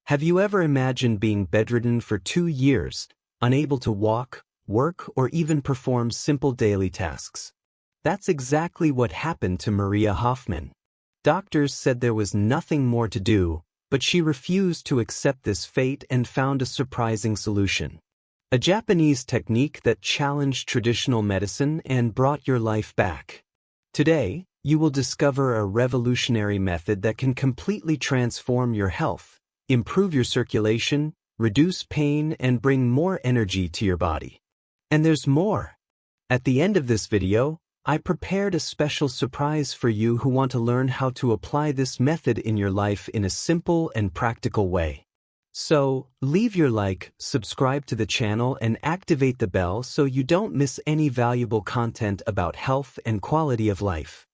Have you ever imagined being bedridden for 2 years, unable to walk, work, or even perform simple daily tasks? That's exactly what happened to Maria Hoffmann. Doctors said there was nothing more to do, but she refused to accept this fate and found a surprising solution. A Japanese technique that challenged traditional medicine and brought your life back. Today, you will discover a revolutionary method that can completely transform your health, improve your circulation, reduce pain, and bring more energy to your body. And there's more. At the end of this video, I prepared a special surprise for you who want to learn how to apply this method in your life in a simple and practical way. So, leave your like, subscribe to the channel, and activate the bell so you don't miss any valuable content about health and quality of life.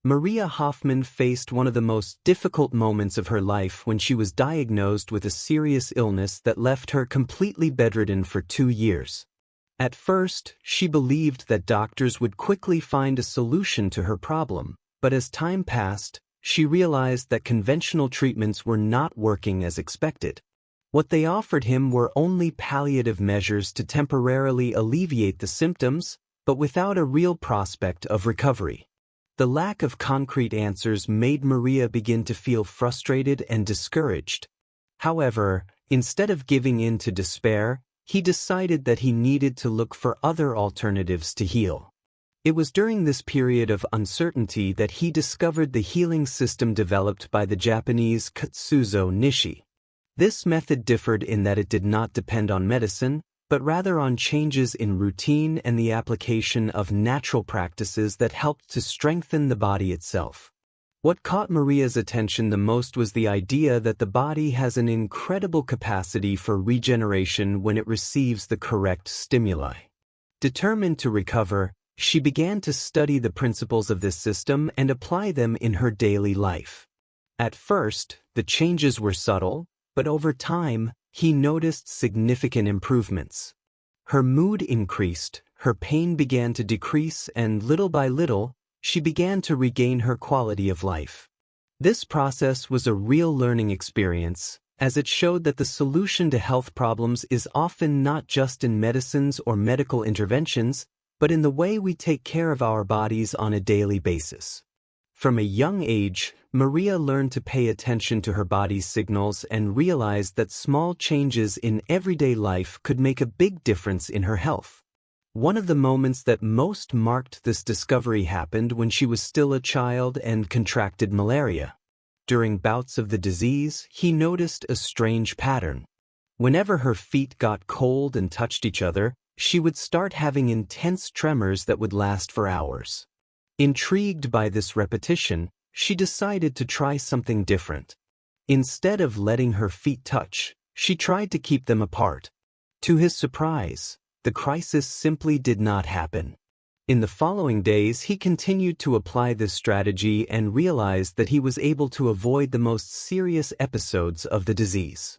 Maria Hoffmann faced one of the most difficult moments of her life when she was diagnosed with a serious illness that left her completely bedridden for 2 years. At first, she believed that doctors would quickly find a solution to her problem, but as time passed, she realized that conventional treatments were not working as expected. What they offered him were only palliative measures to temporarily alleviate the symptoms, but without a real prospect of recovery. The lack of concrete answers made Maria begin to feel frustrated and discouraged. However, instead of giving in to despair, he decided that he needed to look for other alternatives to heal. It was during this period of uncertainty that he discovered the healing system developed by the Japanese Katsuzō Nishi. This method differed in that it did not depend on medicine, but rather on changes in routine and the application of natural practices that helped to strengthen the body itself. What caught Maria's attention the most was the idea that the body has an incredible capacity for regeneration when it receives the correct stimuli. Determined to recover, she began to study the principles of this system and apply them in her daily life. At first, the changes were subtle, but over time, he noticed significant improvements. Her mood increased, her pain began to decrease, and little by little, she began to regain her quality of life. This process was a real learning experience, as it showed that the solution to health problems is often not just in medicines or medical interventions, but in the way we take care of our bodies on a daily basis. From a young age, Maria learned to pay attention to her body's signals and realized that small changes in everyday life could make a big difference in her health. One of the moments that most marked this discovery happened when she was still a child and contracted malaria. During bouts of the disease, he noticed a strange pattern. Whenever her feet got cold and touched each other, she would start having intense tremors that would last for hours. Intrigued by this repetition, she decided to try something different. Instead of letting her feet touch, she tried to keep them apart. To his surprise, the crisis simply did not happen. In the following days, he continued to apply this strategy and realized that he was able to avoid the most serious episodes of the disease.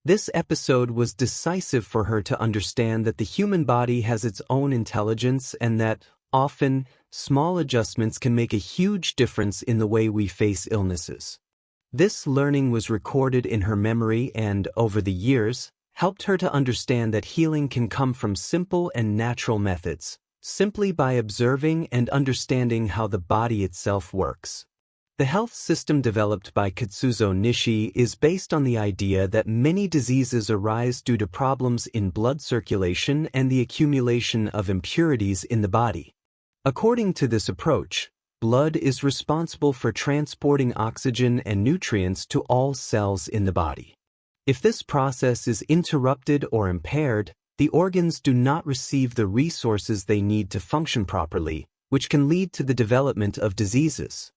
This episode was decisive for her to understand that the human body has its own intelligence and that, often, small adjustments can make a huge difference in the way we face illnesses. This learning was recorded in her memory and, over the years, helped her to understand that healing can come from simple and natural methods, simply by observing and understanding how the body itself works. The health system developed by Katsuzō Nishi is based on the idea that many diseases arise due to problems in blood circulation and the accumulation of impurities in the body. According to this approach, blood is responsible for transporting oxygen and nutrients to all cells in the body. If this process is interrupted or impaired, the organs do not receive the resources they need to function properly, which can lead to the development of diseases.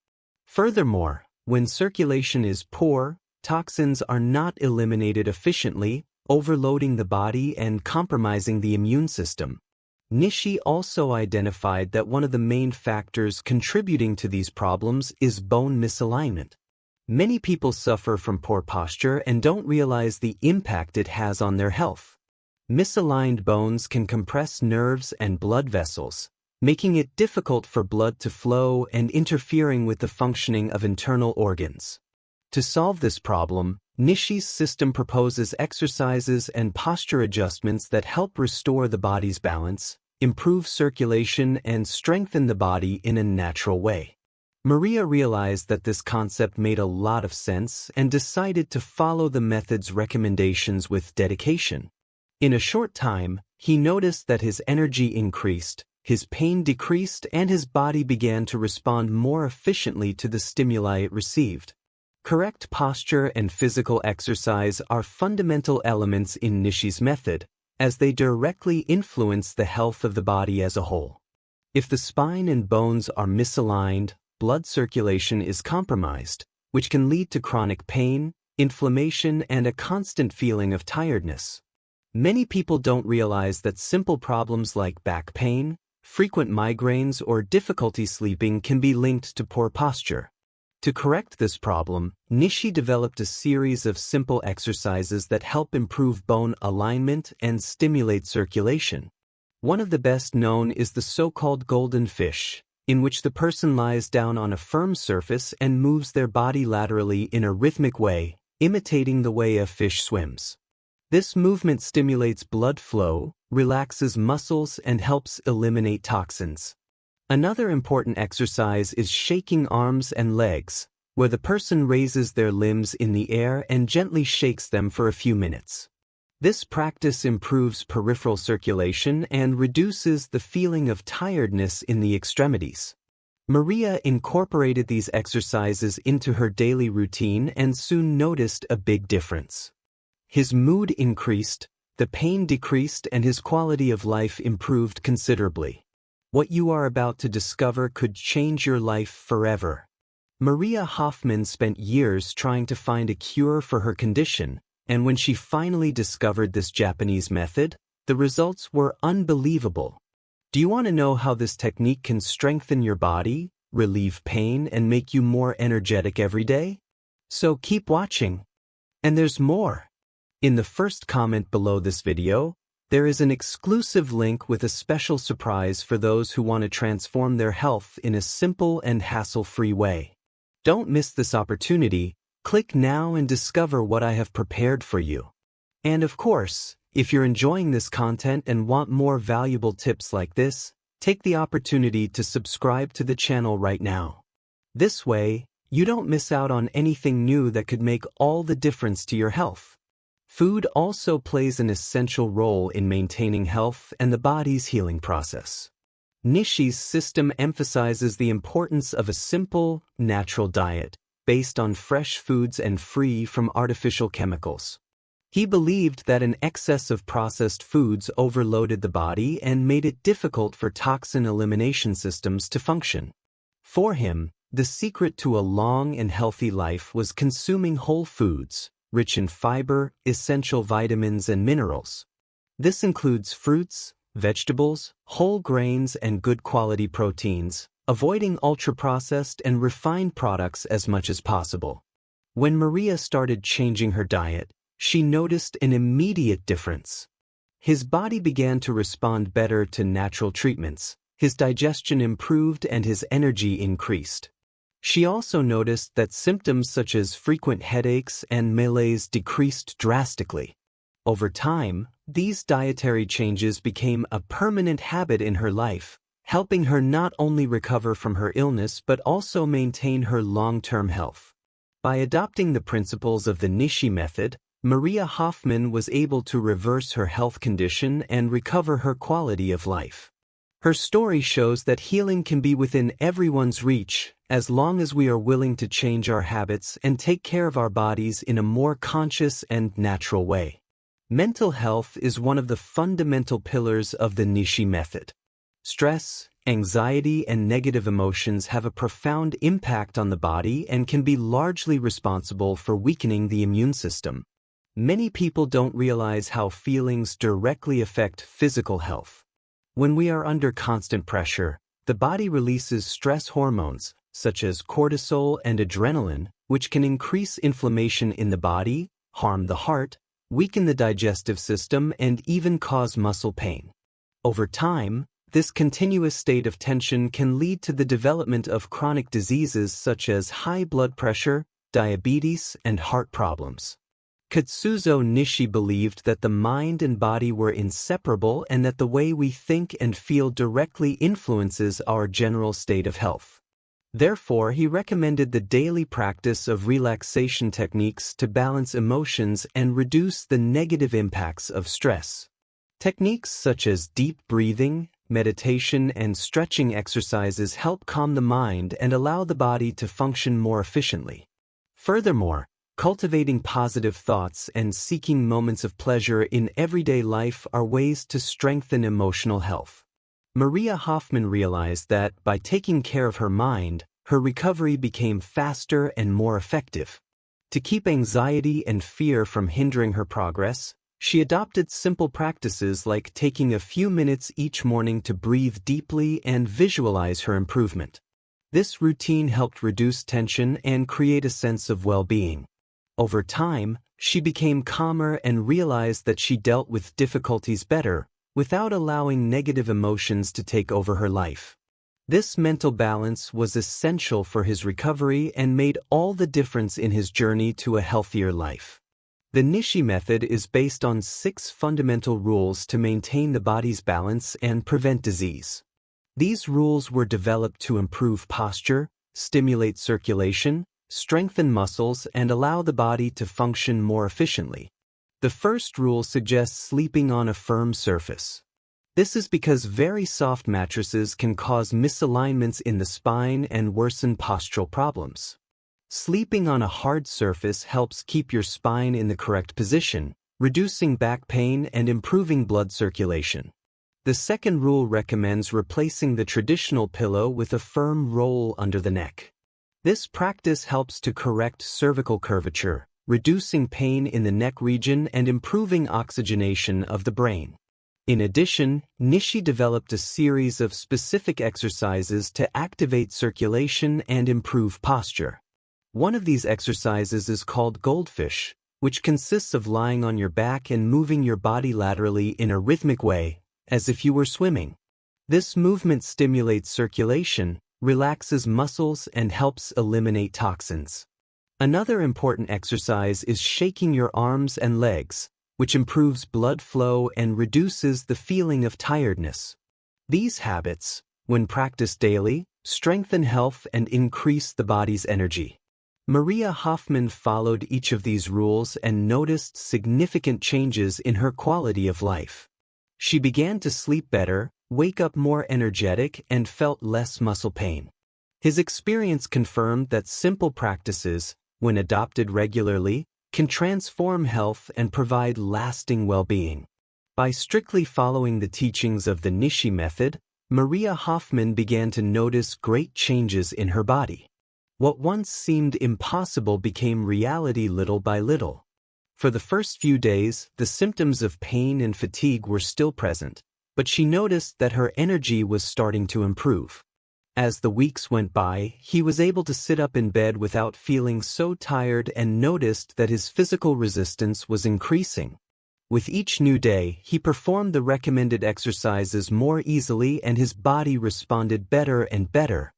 Furthermore, when circulation is poor, toxins are not eliminated efficiently, overloading the body and compromising the immune system. Nishi also identified that one of the main factors contributing to these problems is bone misalignment. Many people suffer from poor posture and don't realize the impact it has on their health. Misaligned bones can compress nerves and blood vessels, making it difficult for blood to flow and interfering with the functioning of internal organs. To solve this problem, Nishi's system proposes exercises and posture adjustments that help restore the body's balance, improve circulation, and strengthen the body in a natural way. Maria realized that this concept made a lot of sense and decided to follow the method's recommendations with dedication. In a short time, he noticed that his energy increased, his pain decreased, and his body began to respond more efficiently to the stimuli it received. Correct posture and physical exercise are fundamental elements in Nishi's method, as they directly influence the health of the body as a whole. If the spine and bones are misaligned, blood circulation is compromised, which can lead to chronic pain, inflammation, and a constant feeling of tiredness. Many people don't realize that simple problems like back pain, frequent migraines, or difficulty sleeping can be linked to poor posture. To correct this problem, Nishi developed a series of simple exercises that help improve bone alignment and stimulate circulation. One of the best known is the so-called golden fish, in which the person lies down on a firm surface and moves their body laterally in a rhythmic way, imitating the way a fish swims. This movement stimulates blood flow, relaxes muscles, and helps eliminate toxins. Another important exercise is shaking arms and legs, where the person raises their limbs in the air and gently shakes them for a few minutes. This practice improves peripheral circulation and reduces the feeling of tiredness in the extremities. Maria incorporated these exercises into her daily routine and soon noticed a big difference. His mood increased, the pain decreased, and his quality of life improved considerably. What you are about to discover could change your life forever. Maria Hoffmann spent years trying to find a cure for her condition, and when she finally discovered this Japanese method, the results were unbelievable. Do you want to know how this technique can strengthen your body, relieve pain, and make you more energetic every day? So keep watching. And there's more. In the first comment below this video, there is an exclusive link with a special surprise for those who want to transform their health in a simple and hassle-free way. Don't miss this opportunity. Click now and discover what I have prepared for you. And of course, if you're enjoying this content and want more valuable tips like this, take the opportunity to subscribe to the channel right now. This way, you don't miss out on anything new that could make all the difference to your health. Food also plays an essential role in maintaining health and the body's healing process. Nishi's system emphasizes the importance of a simple, natural diet, based on fresh foods and free from artificial chemicals. He believed that an excess of processed foods overloaded the body and made it difficult for toxin elimination systems to function. For him, the secret to a long and healthy life was consuming whole foods, rich in fiber, essential vitamins, and minerals. This includes fruits, vegetables, whole grains, and good quality proteins, avoiding ultra-processed and refined products as much as possible. When Maria started changing her diet, she noticed an immediate difference. His body began to respond better to natural treatments, his digestion improved, and his energy increased. She also noticed that symptoms such as frequent headaches and malaise decreased drastically. Over time, these dietary changes became a permanent habit in her life, helping her not only recover from her illness but also maintain her long-term health. By adopting the principles of the Nishi method, Maria Hoffmann was able to reverse her health condition and recover her quality of life. Her story shows that healing can be within everyone's reach, as long as we are willing to change our habits and take care of our bodies in a more conscious and natural way. Mental health is one of the fundamental pillars of the Nishi method. Stress, anxiety, and negative emotions have a profound impact on the body and can be largely responsible for weakening the immune system. Many people don't realize how feelings directly affect physical health. When we are under constant pressure, the body releases stress hormones, such as cortisol and adrenaline, which can increase inflammation in the body, harm the heart, weaken the digestive system, and even cause muscle pain. Over time, this continuous state of tension can lead to the development of chronic diseases such as high blood pressure, diabetes, and heart problems. Katsuzō Nishi believed that the mind and body were inseparable and that the way we think and feel directly influences our general state of health. Therefore, he recommended the daily practice of relaxation techniques to balance emotions and reduce the negative impacts of stress. Techniques such as deep breathing, meditation, and stretching exercises help calm the mind and allow the body to function more efficiently. Furthermore, cultivating positive thoughts and seeking moments of pleasure in everyday life are ways to strengthen emotional health. Maria Hoffmann realized that by taking care of her mind, her recovery became faster and more effective. To keep anxiety and fear from hindering her progress, she adopted simple practices like taking a few minutes each morning to breathe deeply and visualize her improvement. This routine helped reduce tension and create a sense of well-being. Over time, she became calmer and realized that she dealt with difficulties better, without allowing negative emotions to take over her life. This mental balance was essential for his recovery and made all the difference in his journey to a healthier life. The Nishi method is based on 6 fundamental rules to maintain the body's balance and prevent disease. These rules were developed to improve posture, stimulate circulation, strengthen muscles, and allow the body to function more efficiently. The first rule suggests sleeping on a firm surface. This is because very soft mattresses can cause misalignments in the spine and worsen postural problems. Sleeping on a hard surface helps keep your spine in the correct position, reducing back pain and improving blood circulation. The second rule recommends replacing the traditional pillow with a firm roll under the neck. This practice helps to correct cervical curvature, reducing pain in the neck region and improving oxygenation of the brain. In addition, Nishi developed a series of specific exercises to activate circulation and improve posture. One of these exercises is called goldfish, which consists of lying on your back and moving your body laterally in a rhythmic way, as if you were swimming. This movement stimulates circulation, relaxes muscles, and helps eliminate toxins. Another important exercise is shaking your arms and legs, which improves blood flow and reduces the feeling of tiredness. These habits, when practiced daily, strengthen health and increase the body's energy. Maria Hoffmann followed each of these rules and noticed significant changes in her quality of life. She began to sleep better, wake up more energetic, and felt less muscle pain. His experience confirmed that simple practices, when adopted regularly, can transform health and provide lasting well-being. By strictly following the teachings of the Nishi method, Maria Hoffmann began to notice great changes in her body. What once seemed impossible became reality little by little. For the first few days, the symptoms of pain and fatigue were still present, but she noticed that her energy was starting to improve. As the weeks went by, he was able to sit up in bed without feeling so tired and noticed that his physical resistance was increasing. With each new day, he performed the recommended exercises more easily and his body responded better and better.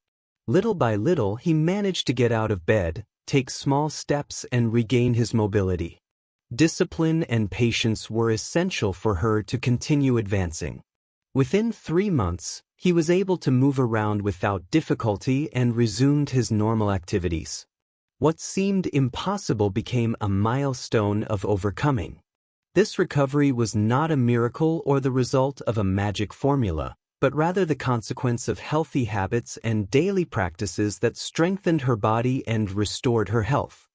Little by little, he managed to get out of bed, take small steps, and regain his mobility. Discipline and patience were essential for her to continue advancing. Within 3 months, he was able to move around without difficulty and resumed his normal activities. What seemed impossible became a milestone of overcoming. This recovery was not a miracle or the result of a magic formula, but rather the consequence of healthy habits and daily practices that strengthened her body and restored her health.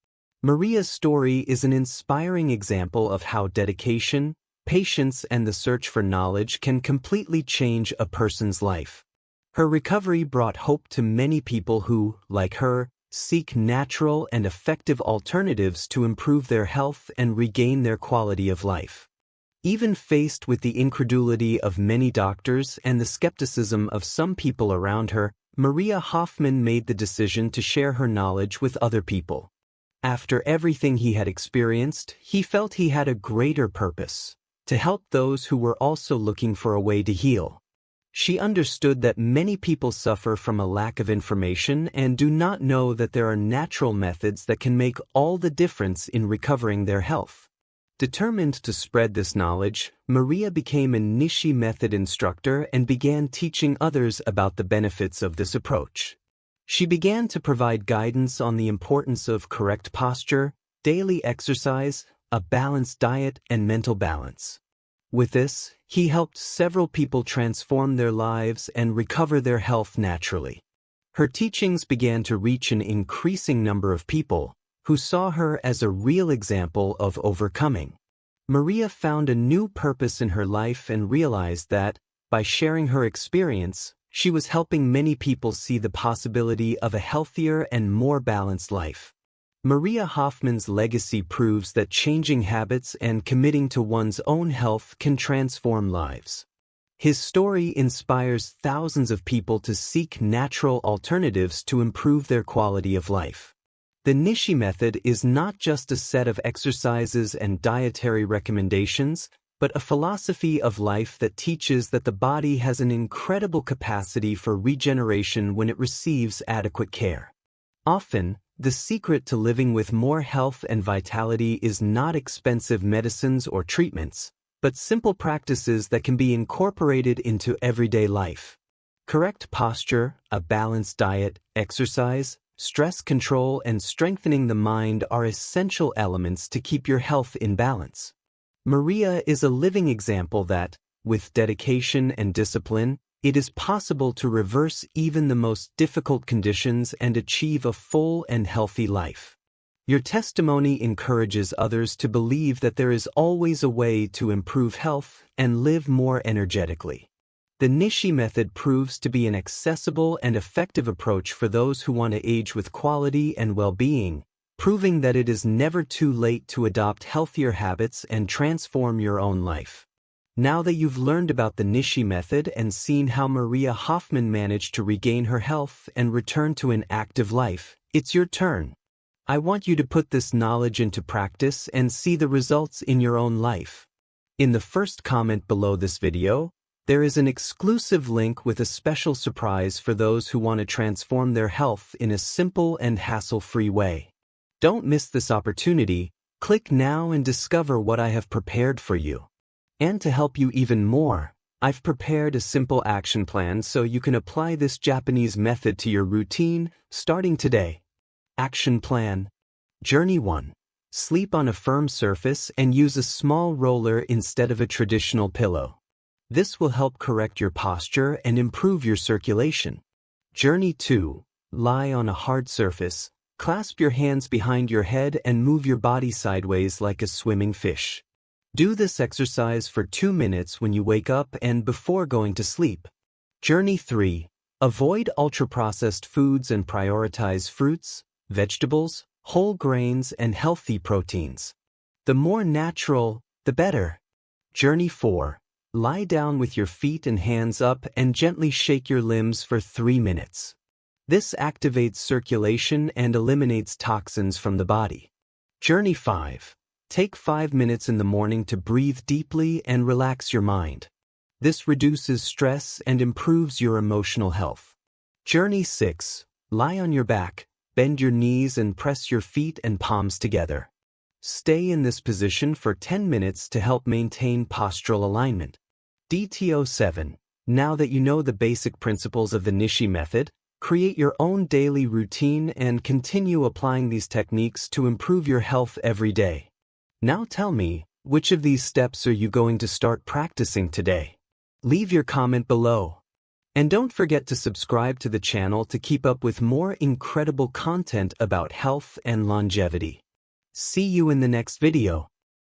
Maria's story is an inspiring example of how dedication, patience, and the search for knowledge can completely change a person's life. Her recovery brought hope to many people who, like her, seek natural and effective alternatives to improve their health and regain their quality of life. Even faced with the incredulity of many doctors and the skepticism of some people around her, Maria Hoffmann made the decision to share her knowledge with other people. After everything he had experienced, he felt he had a greater purpose: to help those who were also looking for a way to heal. She understood that many people suffer from a lack of information and do not know that there are natural methods that can make all the difference in recovering their health. Determined to spread this knowledge, Maria became a Nishi method instructor and began teaching others about the benefits of this approach. She began to provide guidance on the importance of correct posture, daily exercise, a balanced diet, and mental balance. With this, he helped several people transform their lives and recover their health naturally. Her teachings began to reach an increasing number of people, who saw her as a real example of overcoming. Maria found a new purpose in her life and realized that, by sharing her experience, she was helping many people see the possibility of a healthier and more balanced life. Maria Hoffmann's legacy proves that changing habits and committing to one's own health can transform lives. His story inspires thousands of people to seek natural alternatives to improve their quality of life. The Nishi method is not just a set of exercises and dietary recommendations, but a philosophy of life that teaches that the body has an incredible capacity for regeneration when it receives adequate care. Often, the secret to living with more health and vitality is not expensive medicines or treatments, but simple practices that can be incorporated into everyday life. Correct posture, a balanced diet, exercise, stress control, and strengthening the mind are essential elements to keep your health in balance. Maria is a living example that, with dedication and discipline, it is possible to reverse even the most difficult conditions and achieve a full and healthy life. Your testimony encourages others to believe that there is always a way to improve health and live more energetically. The Nishi method proves to be an accessible and effective approach for those who want to age with quality and well-being, proving that it is never too late to adopt healthier habits and transform your own life. Now that you've learned about the Nishi method and seen how Maria Hoffmann managed to regain her health and return to an active life, it's your turn. I want you to put this knowledge into practice and see the results in your own life. In the first comment below this video, there is an exclusive link with a special surprise for those who want to transform their health in a simple and hassle-free way. Don't miss this opportunity. Click now and discover what I have prepared for you. And to help you even more, I've prepared a simple action plan so you can apply this Japanese method to your routine, starting today. Action Plan. Journey 1. Sleep on a firm surface and use a small roller instead of a traditional pillow. This will help correct your posture and improve your circulation. Journey 2. Lie on a hard surface, clasp your hands behind your head and move your body sideways like a swimming fish. Do this exercise for 2 minutes when you wake up and before going to sleep. Journey 3. Avoid ultra-processed foods and prioritize fruits, vegetables, whole grains, and healthy proteins. The more natural, the better. Journey 4. Lie down with your feet and hands up and gently shake your limbs for 3 minutes. This activates circulation and eliminates toxins from the body. Journey 5. Take 5 minutes in the morning to breathe deeply and relax your mind. This reduces stress and improves your emotional health. Journey 6. Lie on your back, bend your knees and press your feet and palms together. Stay in this position for 10 minutes to help maintain postural alignment. DTO 7. Now that you know the basic principles of the Nishi method, create your own daily routine and continue applying these techniques to improve your health every day. Now tell me, which of these steps are you going to start practicing today? Leave your comment below. And don't forget to subscribe to the channel to keep up with more incredible content about health and longevity. See you in the next video.